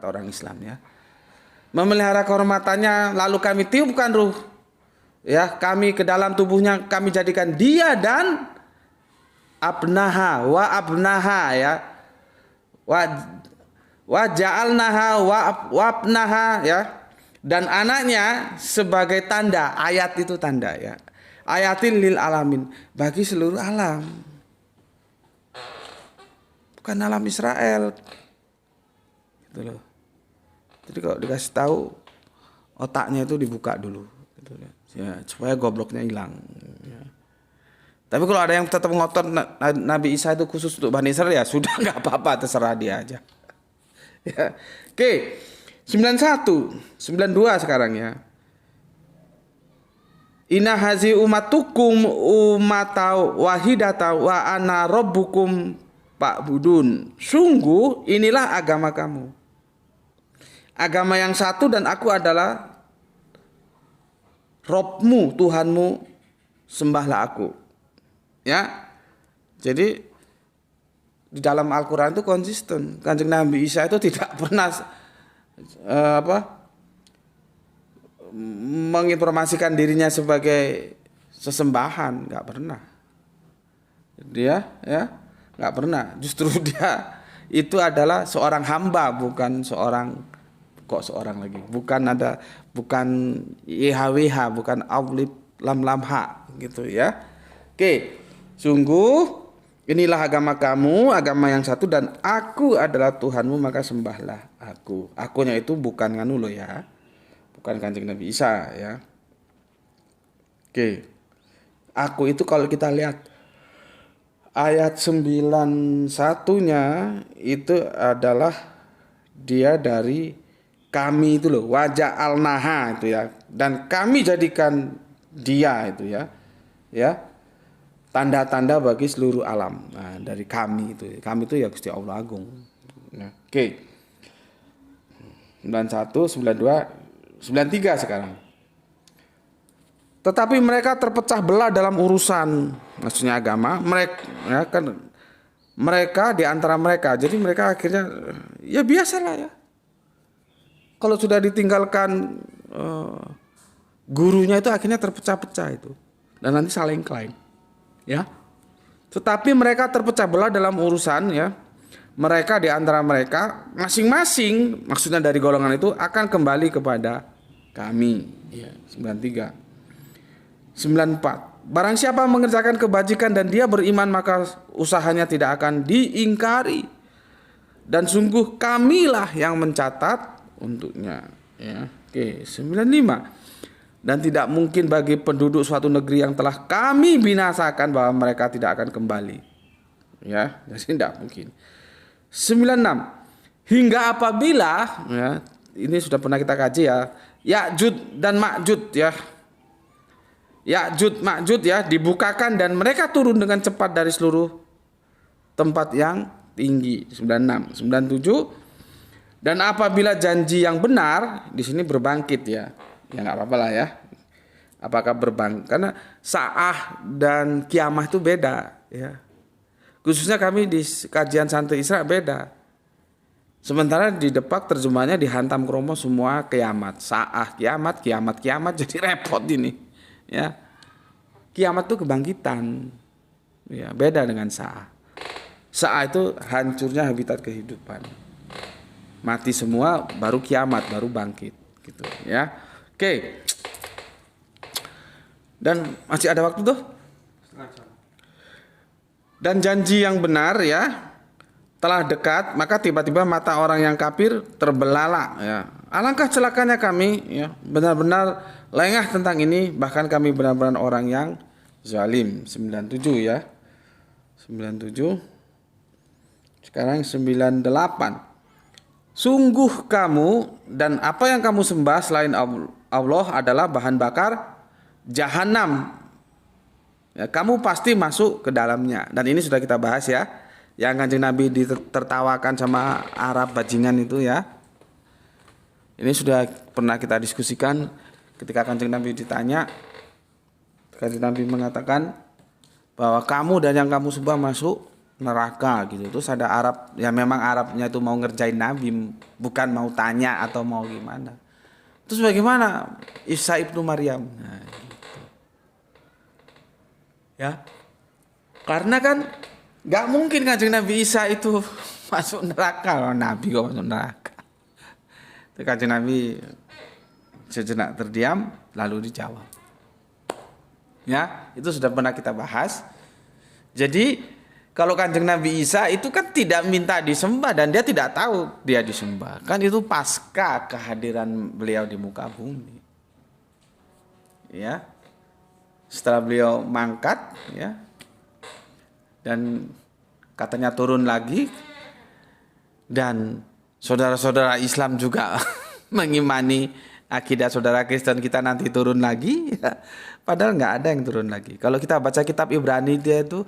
kata orang Islam ya. Memelihara kehormatannya, lalu kami tiupkan ruh ya kami ke dalam tubuhnya, kami jadikan dia dan abnaha ya, wa ja'alnaha wa abnaha ya, dan anaknya sebagai tanda. Ayat itu tanda ya, ayatin lil alamin, bagi seluruh alam, bukan alam Israel gitu loh. Jadi kalau dikasih tahu, otaknya itu dibuka dulu gitu ya, supaya gobloknya hilang ya. Tapi kalau ada yang tetap ngotot Nabi Isa itu khusus untuk Bani Israel, ya sudah, nggak apa-apa, terserah dia aja ya. Oke, 91, 92 sekarang ya. Inna hazi umatukum umata wahidata wa ana rabbukum fa'budun. Sungguh inilah agama kamu, agama yang satu, dan aku adalah Robmu, Tuhanmu, sembahlah aku. Ya, jadi di dalam Al-Quran itu konsisten. Kanjeng Nabi Isa itu tidak pernah menginformasikan dirinya sebagai sesembahan, nggak pernah. Dia ya nggak pernah. Justru dia itu adalah seorang hamba, bukan seorang lagi. Bukan YHWH, bukan Alif Lam Ha gitu ya. Oke. Sungguh inilah agama kamu, agama yang satu, dan aku adalah Tuhanmu, maka sembahlah aku. Akunya itu bukan nganu loh ya, bukan Kanjeng Nabi Isa ya. Oke. Aku itu kalau kita lihat ayat 91-nya itu adalah dia dari kami itu loh, wajah al-naha itu ya, dan kami jadikan dia itu ya, tanda-tanda bagi seluruh alam. Nah, dari kami itu ya Gusti Allah Agung. Nah, oke. 91, 92, 93 sekarang. Tetapi mereka terpecah belah dalam urusan, maksudnya agama. Mereka di antara mereka. Jadi mereka akhirnya ya biasalah ya. Kalau sudah ditinggalkan gurunya itu akhirnya terpecah-pecah itu, dan nanti saling klaim. Ya, tetapi mereka terpecah belah dalam urusan ya. Mereka di antara mereka masing-masing, maksudnya dari golongan itu, akan kembali kepada kami. Ya, 93, 94. Barang siapa mengerjakan kebajikan dan dia beriman, maka usahanya tidak akan diingkari. Dan sungguh kamilah yang mencatat untuknya. Ya, oke, 95. Dan tidak mungkin bagi penduduk suatu negeri yang telah kami binasakan bahwa mereka tidak akan kembali. Ya, jadi tidak mungkin. 96. Hingga apabila ya, ini sudah pernah kita kaji ya, Ya'jud dan Ma'jud ya. Ya'jud Ma'jud ya dibukakan dan mereka turun dengan cepat dari seluruh tempat yang tinggi. 96, 97. Dan apabila janji yang benar, di sini berbangkit ya. Ya nggak apa-apa lah ya. Apakah berbangkit? Karena sa'ah dan kiamah itu beda ya. Khususnya kami di kajian Santai Isra beda. Sementara di Depak terjemahnya dihantam kromo semua kiamat. Sa'ah, kiamat, jadi repot ini. Ya. Kiamat itu kebangkitan. Ya, beda dengan sa'ah. Sa'ah itu hancurnya habitat kehidupan. Mati semua baru kiamat, baru bangkit gitu ya. Oke. Dan masih ada waktu tuh. Dan janji yang benar ya telah dekat, maka tiba-tiba mata orang yang kafir terbelalak ya. Alangkah celakanya kami ya, benar-benar lengah tentang ini, bahkan kami benar-benar orang yang zalim. 97 ya. 97. Sekarang 98. Sungguh kamu dan apa yang kamu sembah selain Allah adalah bahan bakar jahanam. Ya, kamu pasti masuk ke dalamnya. Dan ini sudah kita bahas ya. Yang Kanjeng Nabi ditertawakan sama Arab bajingan itu ya. Ini sudah pernah kita diskusikan ketika Kanjeng Nabi ditanya. Kanjeng Nabi mengatakan bahwa kamu dan yang kamu sembah masuk neraka gitu. Terus ada Arab, ya memang Arabnya itu mau ngerjain Nabi, bukan mau tanya atau mau gimana. Terus bagaimana Isa ibnu Maryam? Nah, gitu. Ya, karena kan nggak mungkin Kanjeng Nabi Isa itu masuk neraka. Loh, Nabi kok masuk neraka? Itu Kanjeng Nabi sejenak terdiam, lalu dijawab. Ya, itu sudah pernah kita bahas. Jadi kalau Kanjeng Nabi Isa itu kan tidak minta disembah dan dia tidak tahu dia disembah. Kan itu pasca kehadiran beliau di muka bumi. Ya. Setelah beliau mangkat ya. Dan katanya turun lagi, dan saudara-saudara Islam juga mengimani akidah saudara Kristen kita nanti turun lagi ya. Padahal nggak ada yang turun lagi. Kalau kita baca kitab Ibrani, dia itu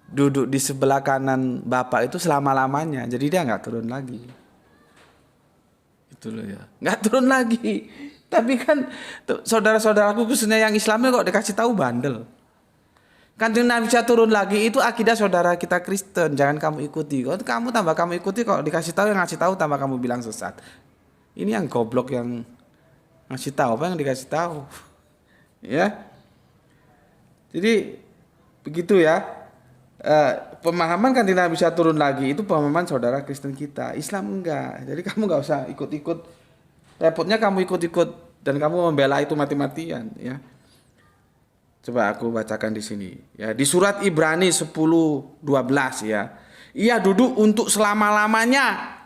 duduk di sebelah kanan Bapa itu selama-lamanya. Jadi dia nggak turun lagi. Itu loh ya. Nggak turun lagi. Tapi kan saudara-saudaraku khususnya yang Islamnya kok dikasih tahu bandel. Kanjeng Nabi bisa turun lagi, itu akidah saudara kita Kristen. Jangan kamu ikuti. Kalau kamu tambah kamu ikuti, kok dikasih tahu yang ngasih tahu tambah kamu bilang sesat. Ini yang goblok yang ngasih tahu, apa yang dikasih tahu. Ya. Jadi begitu ya. Pemahaman Kanjeng Nabi bisa turun lagi itu pemahaman saudara Kristen kita. Islam enggak. Jadi kamu enggak usah ikut-ikut. Repotnya kamu ikut-ikut dan kamu membela itu mati-matian ya. Coba aku bacakan di sini ya, di surat Ibrani 10:12 ya. Ia duduk untuk selama-lamanya.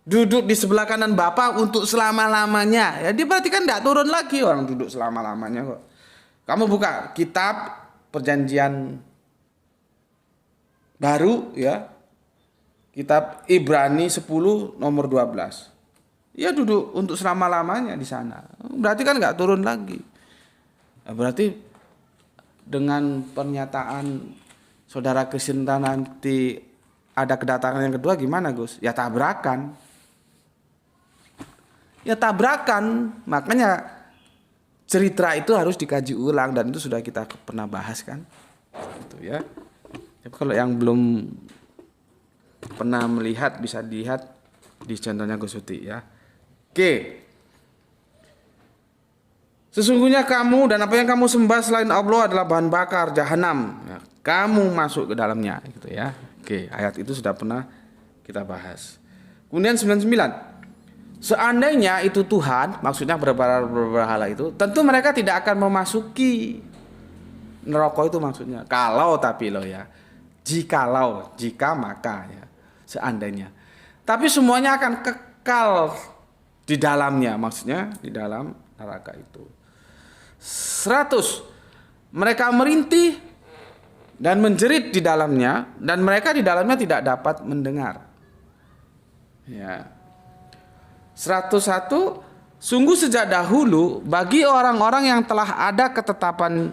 Duduk di sebelah kanan Bapa untuk selama-lamanya. Ya dia berarti kan enggak turun lagi orang duduk selama-lamanya kok. Kamu buka kitab Perjanjian Baru ya. Kitab Ibrani 10 nomor 12. Ia duduk untuk selama-lamanya di sana. Berarti kan enggak turun lagi. Nah, berarti dengan pernyataan saudara Kristen nanti ada kedatangan yang kedua gimana Gus? Ya tabrakan. Ya tabrakan. Makanya cerita itu harus dikaji ulang dan itu sudah kita pernah bahas kan. Gitu ya. Tapi kalau yang belum pernah melihat bisa dilihat di contohnya Gus Uti ya. Oke. Sesungguhnya kamu dan apa yang kamu sembah selain Allah adalah bahan bakar jahanam. Ya, kamu masuk ke dalamnya gitu ya. Oke, ayat itu sudah pernah kita bahas. Kemudian 99. Seandainya itu Tuhan, maksudnya berhala itu, tentu mereka tidak akan memasuki neraka itu maksudnya. Kalau tapi loh ya. Jikalau, jika maka ya. Seandainya. Tapi semuanya akan kekal di dalamnya, maksudnya di dalam neraka itu. 100. Mereka merintih dan menjerit di dalamnya dan mereka di dalamnya tidak dapat mendengar. Ya. 101. Sungguh sejak dahulu bagi orang-orang yang telah ada ketetapan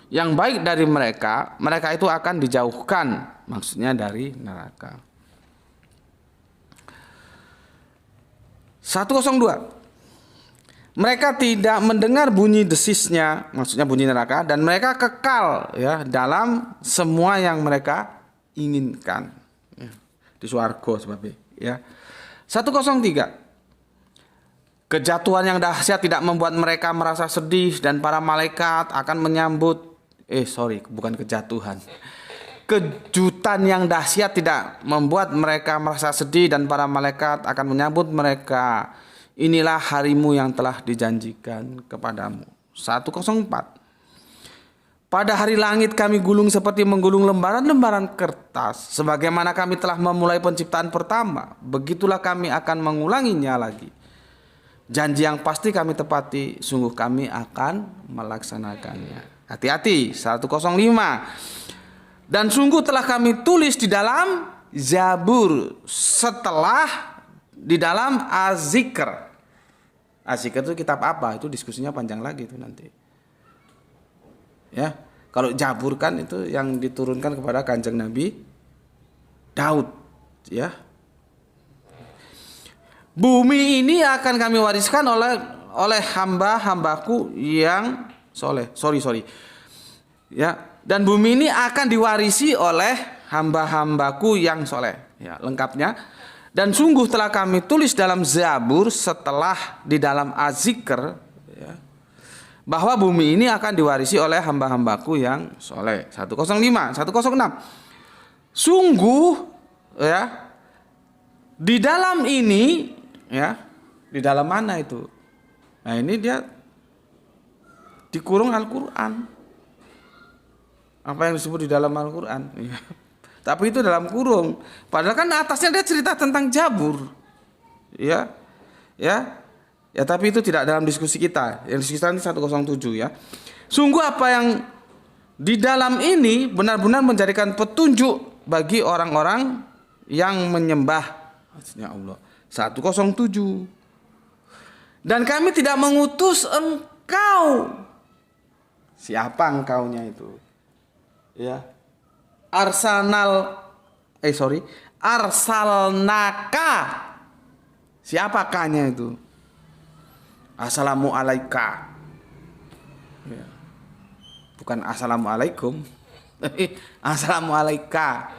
yang baik dari mereka, mereka itu akan dijauhkan, maksudnya dari neraka. 102. Mereka tidak mendengar bunyi desisnya, maksudnya bunyi neraka, dan mereka kekal ya dalam semua yang mereka inginkan ya, di surga sebabnya ya. 103. Kejatuhan yang dahsyat tidak membuat mereka merasa sedih dan para malaikat akan menyambut bukan kejatuhan. Kejutan yang dahsyat tidak membuat mereka merasa sedih dan para malaikat akan menyambut mereka. Inilah harimu yang telah dijanjikan kepadamu. 104. Pada hari langit kami gulung seperti menggulung lembaran-lembaran kertas. Sebagaimana kami telah memulai penciptaan pertama, begitulah kami akan mengulanginya lagi. Janji yang pasti kami tepati, sungguh kami akan melaksanakannya. Hati-hati. 105. Dan sungguh telah kami tulis di dalam Zabur setelah di dalam Az-Zikr. Az-Zikr itu kitab apa? Itu diskusinya panjang lagi itu nanti. Ya, kalau Zabur kan itu yang diturunkan kepada Kanjeng Nabi Daud, ya. Bumi ini akan kami wariskan oleh hamba-hambaku yang soleh. Ya, dan bumi ini akan diwarisi oleh hamba-hambaku yang soleh. Ya, lengkapnya. Dan sungguh telah kami tulis dalam Zabur setelah di dalam Az-Zikr, ya, bahwa bumi ini akan diwarisi oleh hamba-hambaku yang soleh. 105, 106. Sungguh, ya, di dalam ini, ya, di dalam mana itu? Nah, ini dia dikurung Al-Quran. Apa yang disebut di dalam Al-Quran? Ya. Tapi itu dalam kurung. Padahal kan atasnya dia cerita tentang Zabur. Ya. Ya. Ya, tapi itu tidak dalam diskusi kita. Yang diskusi kita ini 107, ya. Sungguh apa yang di dalam ini benar-benar menjadikan petunjuk bagi orang-orang yang menyembah Allah. 107. Dan kami tidak mengutus engkau. Siapa engkaunya itu? Ya. Arsalnaka. Siapakahnya itu? Assalamualaika. Ya. Bukan assalamualaikum. Assalamualaika.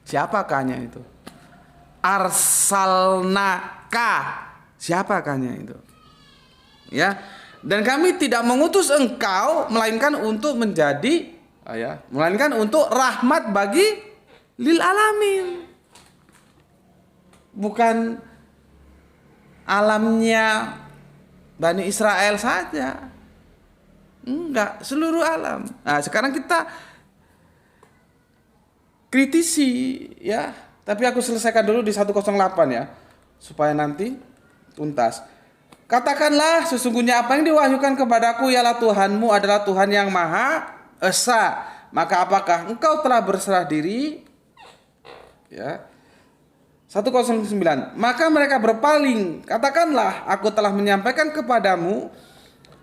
Siapakahnya itu? Arsalnaka. Siapakahnya itu? Ya. Dan kami tidak mengutus engkau melainkan untuk menjadi, ya, melainkan untuk rahmat bagi lil alamin. Bukan alamnya Bani Israel saja. Enggak, seluruh alam. Nah, sekarang kita kritisi, ya. Tapi aku selesaikan dulu di 108, ya, supaya nanti tuntas. Katakanlah, sesungguhnya apa yang diwahyukan kepadaku ialah Tuhanmu adalah Tuhan yang Maha Esa. Maka apakah engkau telah berserah diri? Ya. 109. Maka mereka berpaling. Katakanlah, aku telah menyampaikan kepadamu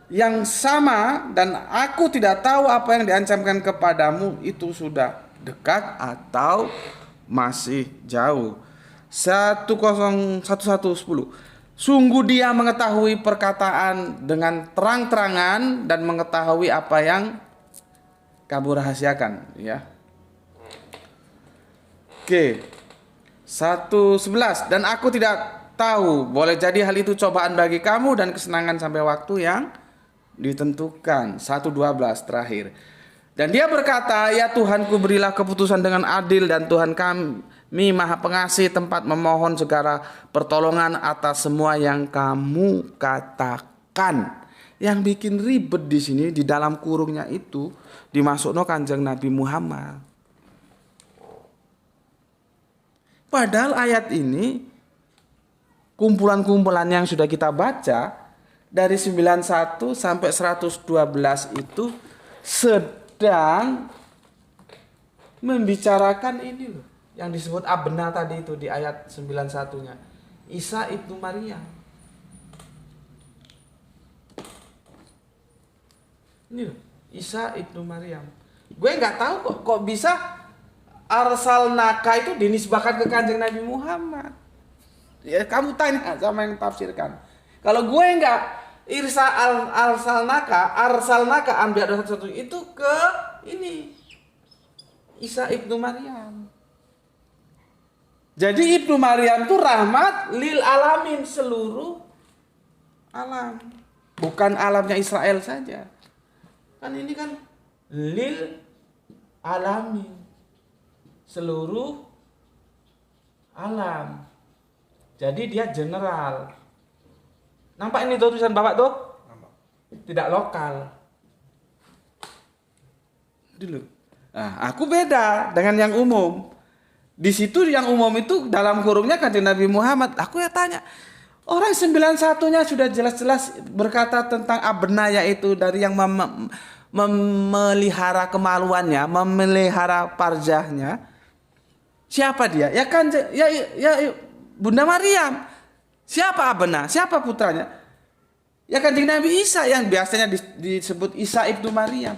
yang sama dan aku tidak tahu apa yang diancamkan kepadamu itu sudah dekat atau masih jauh. 110. Sungguh dia mengetahui perkataan dengan terang-terangan dan mengetahui apa yang kamu rahasiakan, ya. Oke. 111. Dan aku tidak tahu, boleh jadi hal itu cobaan bagi kamu dan kesenangan sampai waktu yang ditentukan. 112 terakhir. Dan dia berkata, ya Tuhanku, berilah keputusan dengan adil, dan Tuhan kami Maha Pengasih, tempat memohon segala pertolongan atas semua yang kamu katakan. Yang bikin ribet di sini, di dalam kurungnya itu dimasukno Kanjeng Nabi Muhammad. Padahal ayat ini, kumpulan-kumpulan yang sudah kita baca dari 91 sampai 112 itu sedang membicarakan ini loh, yang disebut Abna tadi itu di ayat 91-nya. Isa ibnu Maryam. Ini loh, Isa ibnu Maryam. Gue nggak tahu kok bisa arsalnaka itu dinisbahkan ke Kanjeng Nabi Muhammad. Ya kamu tanya sama yang tafsirkan. Kalau gue nggak arsalnaka ambil ada satu itu ke ini Isa ibnu Maryam. Jadi ibnu Maryam itu rahmat lil alamin, seluruh alam, bukan alamnya Israel saja. Kan ini kan lil alamin, seluruh alam. Jadi dia general. Nampak ini tuh tulisan Bapak tuh? Nampak. Tidak lokal. Dulu. Nah, aku beda dengan yang umum. Di situ yang umum itu dalam kurungnya Kanjeng Nabi Muhammad. Aku ya tanya, orang 91-nya sudah jelas-jelas berkata tentang Abna, yaitu dari yang memelihara kemaluannya, memelihara parjahnya. Siapa dia? Ya kan, ya Bunda Maryam. Siapa Abna? Siapa putranya? Ya Kanjeng Nabi Isa yang biasanya disebut Isa ibnu Maryam.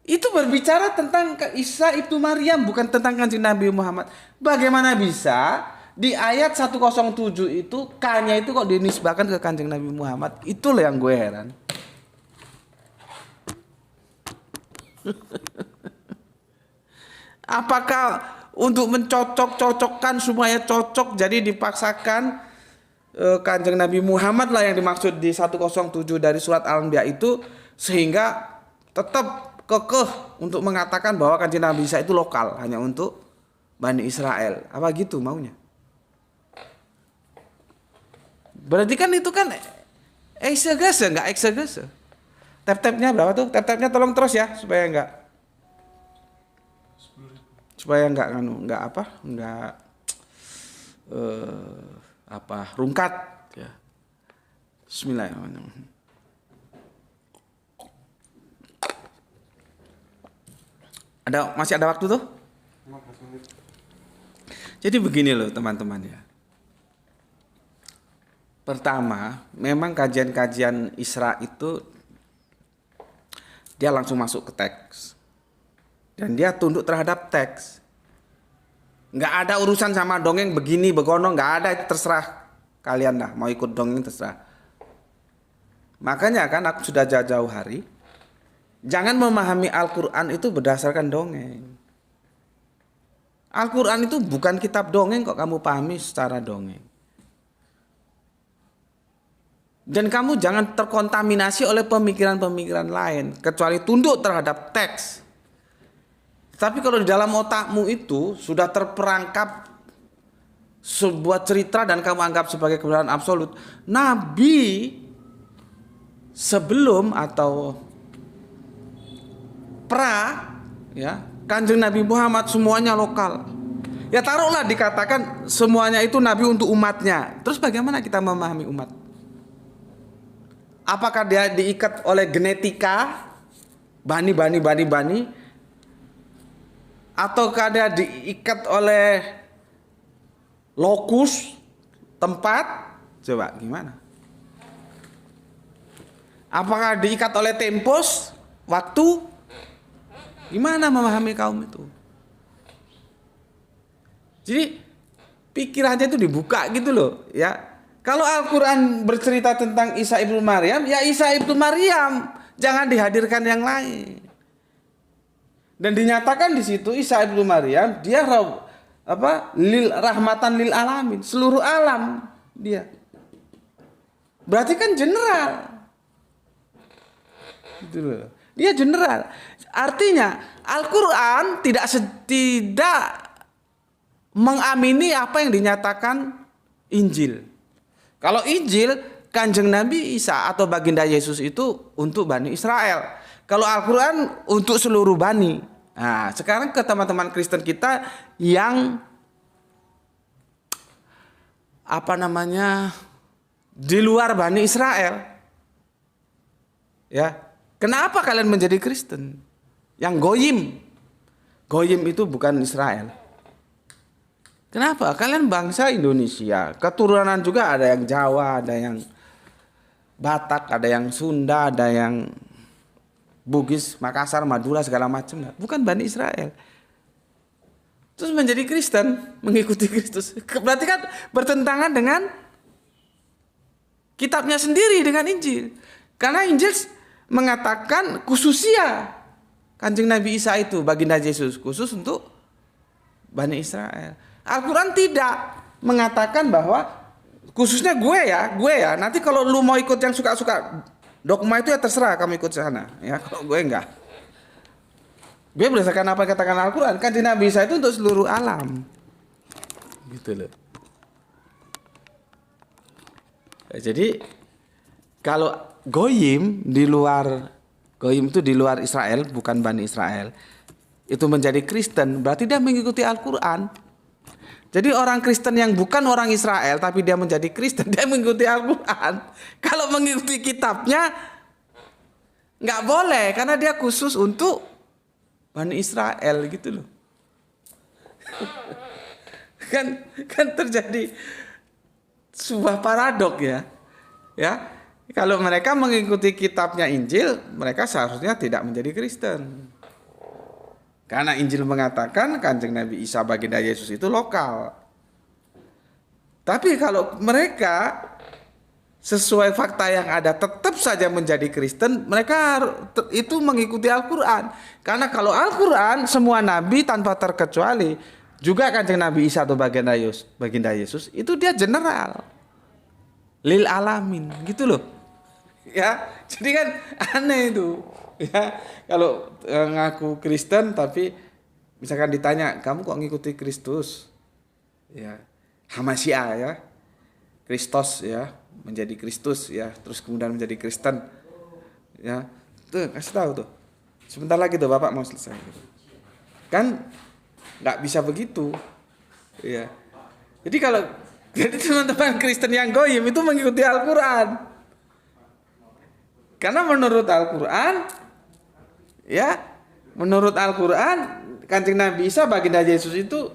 Itu berbicara tentang Isa ibnu Maryam, bukan tentang Kanjeng Nabi Muhammad. Bagaimana bisa di ayat 107 itu K-nya itu kok dinisbahkan ke Kanjeng Nabi Muhammad? Itulah yang gue heran. Apakah untuk mencocok-cocokkan supaya cocok jadi dipaksakan Kanjeng Nabi Muhammad lah yang dimaksud di 107 dari surat Al-Anbiya itu, sehingga tetap kekeh untuk mengatakan bahwa Kanjeng Nabi Isa itu lokal hanya untuk Bani Israel. Apa gitu maunya? Berarti kan itu kan eksegese, enggak eksegese. Tap-tapnya berapa tuh? Tap-tapnya tolong terus ya supaya enggak rungkat ya. Bismillahirrahmanirrahim. Masih ada waktu tuh? 15 menit. Jadi begini loh teman-teman ya. Pertama, memang kajian-kajian Isra itu dia langsung masuk ke teks. Dan dia tunduk terhadap teks. Nggak ada urusan sama dongeng begini, begono, nggak ada, itu terserah kalian dah, mau ikut dongeng terserah. Makanya kan aku sudah jauh-jauh hari, jangan memahami Al-Quran itu berdasarkan dongeng. Al-Quran itu bukan kitab dongeng kok kamu pahami secara dongeng. Dan kamu jangan terkontaminasi oleh pemikiran-pemikiran lain, kecuali tunduk terhadap teks. Tapi kalau di dalam otakmu itu sudah terperangkap sebuah cerita dan kamu anggap sebagai kebenaran absolut, Nabi sebelum atau Kanjeng Nabi Muhammad semuanya lokal. Ya taruhlah dikatakan semuanya itu Nabi untuk umatnya. Terus bagaimana kita memahami umat? Apakah dia diikat oleh genetika, bani, ataukah dia diikat oleh lokus, tempat? Coba gimana? Apakah diikat oleh tempos, waktu? Gimana memahami kaum itu? Jadi pikirannya itu dibuka gitu loh, ya. Kalau Al-Quran bercerita tentang Isa ibnu Maryam, ya Isa ibnu Maryam, jangan dihadirkan yang lain. Dan dinyatakan di situ Isa ibnu Maryam dia rahmatan lil alamin, seluruh alam dia. Berarti kan general. Gitu loh. Dia general. Artinya Al-Quran tidak mengamini apa yang dinyatakan Injil. Kalau Injil, Kanjeng Nabi Isa atau baginda Yesus itu untuk Bani Israel. Kalau Al-Quran untuk seluruh Bani. Nah, sekarang ke teman-teman Kristen kita yang di luar Bani Israel. Ya, kenapa kalian menjadi Kristen? Yang goyim. Goyim itu bukan Israel. Kenapa? Kalian bangsa Indonesia. Keturunan juga ada yang Jawa, ada yang Batak, ada yang Sunda, ada yang Bugis, Makassar, Madura, segala macam. Bukan Bani Israel. Terus menjadi Kristen, mengikuti Kristus. Berarti kan bertentangan dengan kitabnya sendiri, dengan Injil. Karena Injil mengatakan khususia Kanjeng Nabi Isa itu, baginda Yesus, khusus untuk Bani Israel. Al-Quran tidak mengatakan bahwa khususnya gue ya. Nanti kalau lu mau ikut yang suka-suka dogma itu ya terserah kamu ikut sana. Ya kalau gue enggak. Gue berdasarkan apa yang katakan Al-Quran. Kan Nabi Isa itu untuk seluruh alam. Gitu loh. Ya, jadi kalau goyim itu di luar Israel, bukan Bani Israel, itu menjadi Kristen, berarti dia mengikuti Al-Quran. Jadi orang Kristen yang bukan orang Israel tapi dia menjadi Kristen, dia mengikuti Al-Quran. Kalau mengikuti kitabnya nggak boleh karena dia khusus untuk Bani Israel gitu loh. kan terjadi sebuah paradok ya. Ya. Kalau mereka mengikuti kitabnya Injil, mereka seharusnya tidak menjadi Kristen. Karena Injil mengatakan Kanjeng Nabi Isa baginda Yesus itu lokal. Tapi kalau mereka sesuai fakta yang ada tetap saja menjadi Kristen, mereka itu mengikuti Al-Quran. Karena kalau Al-Quran semua nabi tanpa terkecuali, juga Kanjeng Nabi Isa atau baginda Yesus itu dia general lil alamin gitu loh. Ya, jadi kan aneh itu. Ya, kalau ngaku Kristen tapi misalkan ditanya, kamu kok ngikuti Kristus? Ya, Hamasya ya. Kristos ya, menjadi Kristus ya, terus kemudian menjadi Kristen. Ya. Tuh, kasih tahu tuh. Sebentar lagi tuh Bapak mau selesai. Kan nggak bisa begitu. Ya. Jadi teman-teman Kristen yang goyim itu mengikuti Al-Qur'an. Karena menurut Al-Qur'an ya, menurut Al-Qur'an Kanjeng Nabi Isa baginda Yesus itu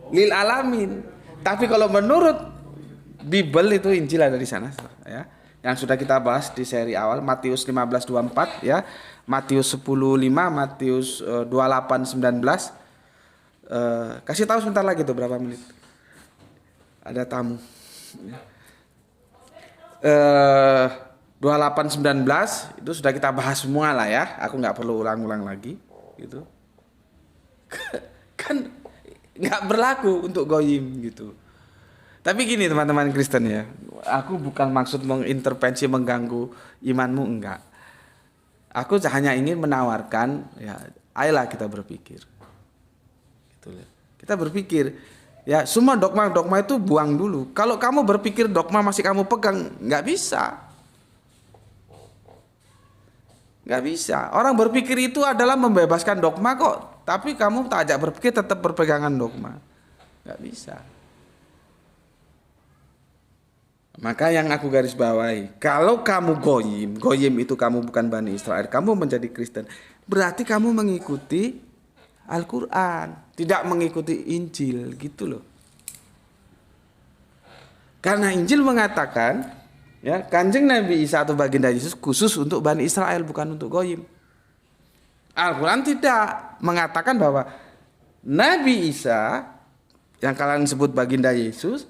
lil alamin. Tapi kalau menurut Bible itu Injil ada di sana ya. Yang sudah kita bahas di seri awal Matius 15:24 ya, Matius 10:5, Matius 28:19. Kasih tahu sebentar lagi tuh berapa menit. Ada tamu. 28:19 itu sudah kita bahas semua lah ya. Aku nggak perlu ulang-ulang lagi gitu. Kan nggak berlaku untuk goyim gitu. Tapi gini teman-teman Kristen ya, aku bukan maksud mengintervensi mengganggu imanmu, enggak. Aku hanya ingin menawarkan ya, ayolah kita berpikir. Gitu ya. Kita berpikir ya, semua dogma-dogma itu buang dulu. Kalau kamu berpikir dogma masih kamu pegang, nggak bisa. Nggak bisa. Orang berpikir itu adalah membebaskan dogma kok, tapi kamu tak ajak berpikir tetap berpegangan dogma. Nggak bisa. Maka yang aku garis bawahi, kalau kamu goyim itu kamu bukan Bani Israel, kamu menjadi Kristen, berarti kamu mengikuti Al-Quran, tidak mengikuti Injil, gitu loh. Karena Injil mengatakan, ya Kanjeng Nabi Isa atau baginda Yesus khusus untuk Bani Israel, bukan untuk goyim. Al-Quran tidak mengatakan bahwa Nabi Isa yang kalian sebut baginda Yesus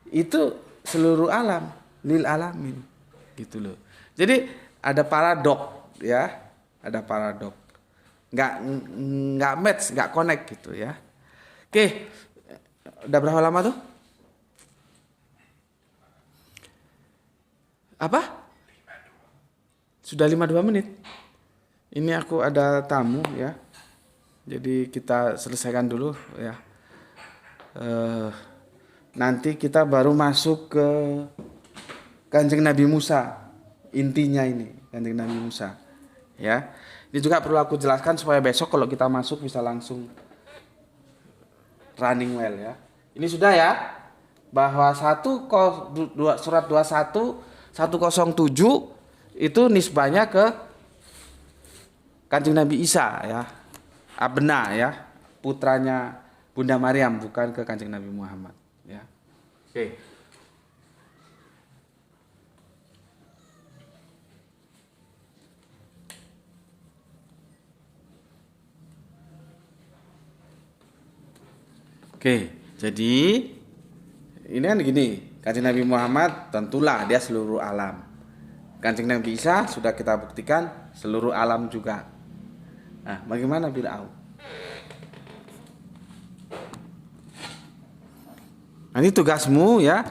itu seluruh alam, lil alamin, gitu loh. Jadi ada paradok ya, ada paradok, nggak match, nggak connect gitu ya. Oke, udah berapa lama tuh? Apa? Sudah 52 menit. Ini aku ada tamu ya, jadi kita selesaikan dulu ya. Nanti kita baru masuk ke Kanjeng Nabi Musa. Intinya ini Kanjeng Nabi Musa. Ya. Ini juga perlu aku jelaskan supaya besok kalau kita masuk bisa langsung running well ya. Ini sudah ya. Bahwa surat 21 107 itu nisbahnya ke Kanjeng Nabi Isa ya. Abna ya, putranya Bunda Maryam, bukan ke Kanjeng Nabi Muhammad. Ya. Oke. Oke, jadi ini kan gini, Kanjeng Nabi Muhammad tentulah dia seluruh alam. Kanjeng Nabi Isa sudah kita buktikan seluruh alam juga. Nah, bagaimana Fir'aun? Nanti tugasmu ya.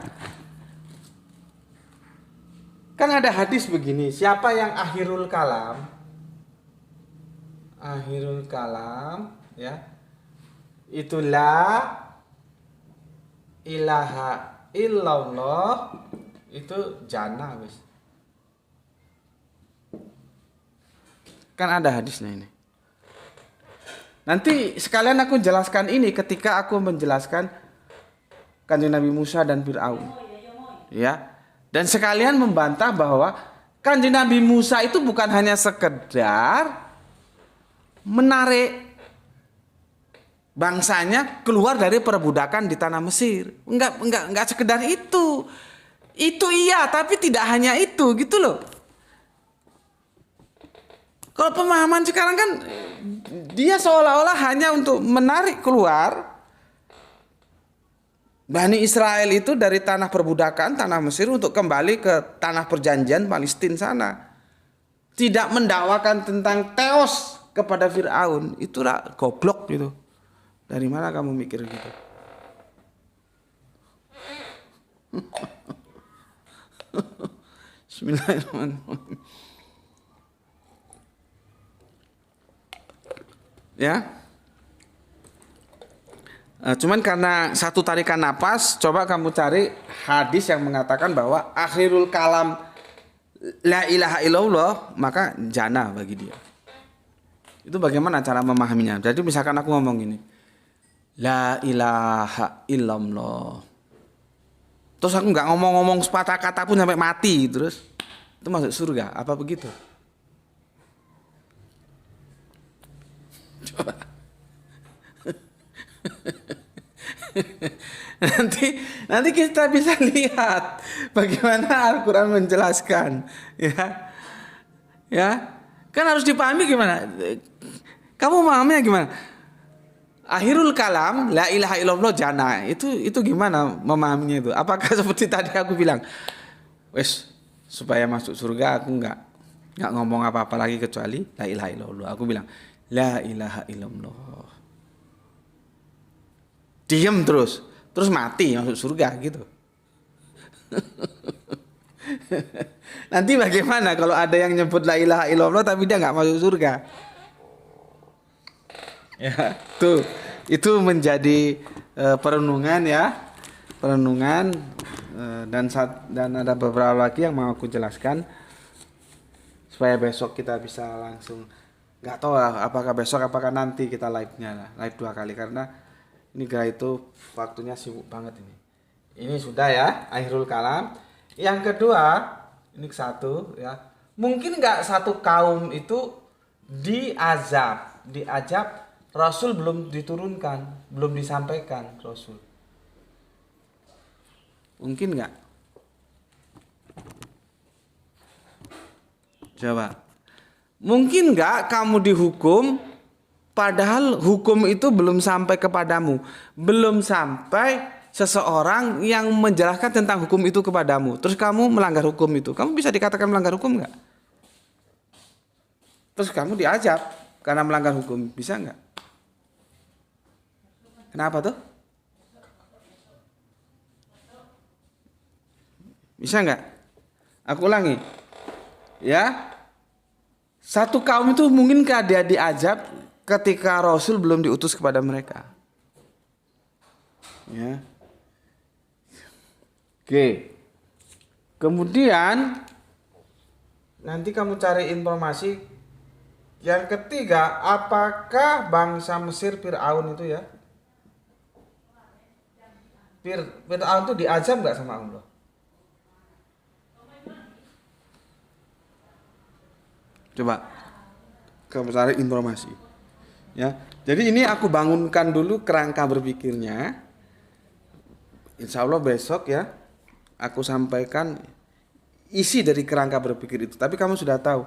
Kan ada hadis begini, siapa yang akhirul kalam? Akhirul kalam ya. Itulah ilaha illallah, itu jannah wis. Kan ada hadisnya ini. Nanti sekalian aku jelaskan ini ketika aku menjelaskan Kanjeng Nabi Musa dan Fir'aun. Ya. Dan sekalian membantah bahwa Kanjeng Nabi Musa itu bukan hanya sekedar menarik bangsanya keluar dari perbudakan di tanah Mesir. Enggak sekedar itu. Itu iya, tapi tidak hanya itu, gitu loh. Kalau pemahaman sekarang kan dia seolah-olah hanya untuk menarik keluar Bani Israel itu dari tanah perbudakan, tanah Mesir untuk kembali ke tanah perjanjian Palestina sana. Tidak mendakwakan tentang teos kepada Fir'aun. Itulah goblok gitu. Dari mana kamu mikir gitu? Bismillahirrahmanirrahim. Ya. Cuman karena satu tarikan napas, coba kamu cari hadis yang mengatakan bahwa akhirul kalam la ilaha illallah, maka jannah bagi dia. Itu bagaimana cara memahaminya? Jadi misalkan aku ngomong ini, la ilaha illallah. Terus aku nggak ngomong-ngomong sepatah kata pun sampai mati, terus itu masuk surga? Apa begitu? Coba. nanti kita bisa lihat bagaimana Al-Quran menjelaskan, ya kan harus dipahami gimana. Kamu memahaminya gimana? Akhirul kalam la ilaha illallah jannah, itu gimana memahaminya itu? Apakah seperti tadi aku bilang, wes supaya masuk surga aku nggak ngomong apa-apa lagi kecuali la ilaha illallah. Aku bilang la ilaha illallah, diam terus mati masuk surga gitu. Nanti bagaimana kalau ada yang nyebut la ilaha illallah tapi dia nggak masuk surga? Ya, tuh itu menjadi perenungan ya, perenungan dan ada beberapa lagi yang mau aku jelaskan supaya besok kita bisa langsung, nggak tahu lah apakah besok apakah nanti kita live-nya live 2 kali karena ini itu waktunya sibuk banget ini. Ini sudah ya akhirul kalam. Yang kedua, ini satu ya. Mungkin nggak satu kaum itu diazab Rasul belum diturunkan, belum disampaikan Rasul. Mungkin nggak? Coba. Mungkin nggak kamu dihukum padahal hukum itu belum sampai kepadamu, belum sampai seseorang yang menjelaskan tentang hukum itu kepadamu. Terus kamu melanggar hukum itu, kamu bisa dikatakan melanggar hukum nggak? Terus kamu diazab karena melanggar hukum, bisa nggak? Kenapa tuh? Bisa nggak? Aku ulangi, ya. Satu kaum itu mungkinkah dia diazab ketika Rasul belum diutus kepada mereka? Ya. Oke. Kemudian nanti kamu cari informasi yang ketiga, apakah bangsa Mesir Fir'aun itu ya? Fir'aun itu diazab nggak sama Allah? Coba kamu cari informasi. Ya, jadi ini aku bangunkan dulu kerangka berpikirnya. Insya Allah besok ya aku sampaikan isi dari kerangka berpikir itu. Tapi kamu sudah tahu.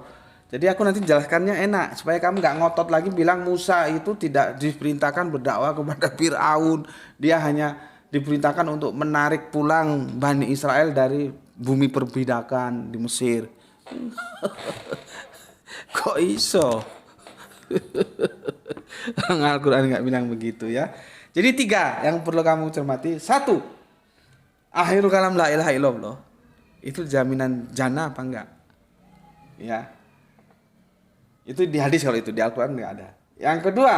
Jadi aku nanti jelaskannya enak supaya kamu nggak ngotot lagi bilang Musa itu tidak diperintahkan berdakwah kepada Fir'aun. Dia hanya diperintahkan untuk menarik pulang Bani Israel dari bumi perbudakan di Mesir. Kok iso? Al-Quran nggak bilang begitu ya. Jadi 3 yang perlu kamu cermati. 1, akhirul kalam la ilaha illallah. Itu jaminan jannah apa enggak? Ya. Itu di hadis, kalau itu di Al-Quran nggak ada. Yang kedua,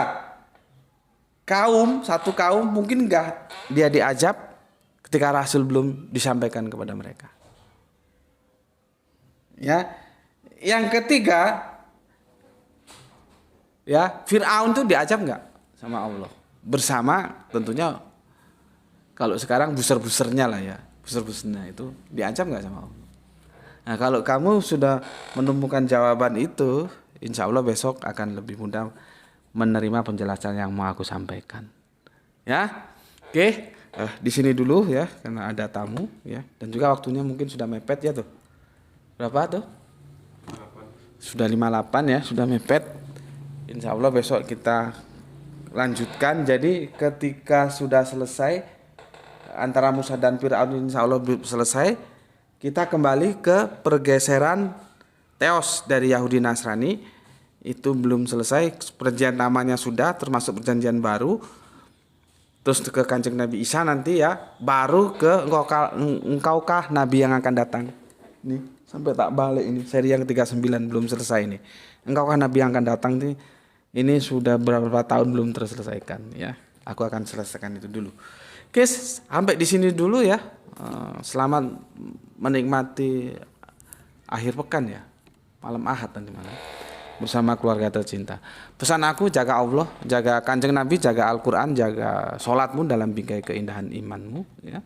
satu kaum mungkin enggak dia diazab ketika Rasul belum disampaikan kepada mereka. Ya. Yang ketiga, ya, Fir'aun itu diazab enggak sama Allah? Bersama tentunya kalau sekarang buser-busernya lah ya. Buser-busernya itu diazab enggak sama Allah? Nah, kalau kamu sudah menemukan jawaban itu, insya Allah besok akan lebih mudah menerima penjelasan yang mau aku sampaikan. Ya, oke, di sini dulu ya, karena ada tamu ya, dan juga waktunya mungkin sudah mepet ya tuh. Berapa tuh? Sudah 58 ya, sudah mepet. Insya Allah besok kita lanjutkan. Jadi ketika sudah selesai antara Musa dan Fir'aun insya Allah selesai. Kita kembali ke pergeseran Theos dari Yahudi Nasrani. Itu belum selesai. Perjanjian namanya sudah, termasuk perjanjian baru. Terus ke Kanjeng Nabi Isa nanti ya. Baru ke engkaukah Nabi yang akan datang. Nih sampai tak balik ini. Seri yang 39 belum selesai ini. Engkaukah Nabi yang akan datang nih. Ini sudah berapa tahun belum terselesaikan ya. Aku akan selesaikan itu dulu. Oke, sampai di sini dulu ya. Selamat menikmati akhir pekan ya. Malam Ahad nanti malam bersama keluarga tercinta. Pesan aku, jaga Allah, jaga Kanjeng Nabi, jaga Al-Quran, jaga sholatmu dalam bingkai keindahan imanmu ya.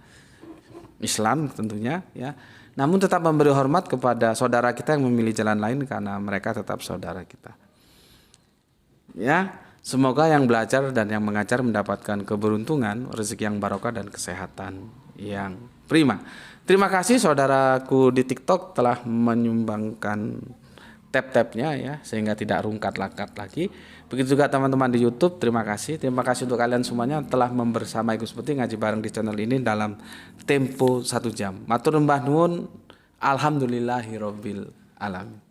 Islam tentunya ya. Namun tetap memberi hormat kepada saudara kita yang memilih jalan lain karena mereka tetap saudara kita. Ya, semoga yang belajar dan yang mengajar mendapatkan keberuntungan, rezeki yang barokah dan kesehatan yang prima. Terima kasih saudaraku di TikTok telah menyumbangkan tab-tabnya ya sehingga tidak rungkat-langkat lagi. Begitu juga teman-teman di YouTube, terima kasih. Terima kasih untuk kalian semuanya telah membersama Gus Putih ngaji bareng di channel ini dalam tempo 1 jam. Matur nuwun, alhamdulillahirabbil alamin.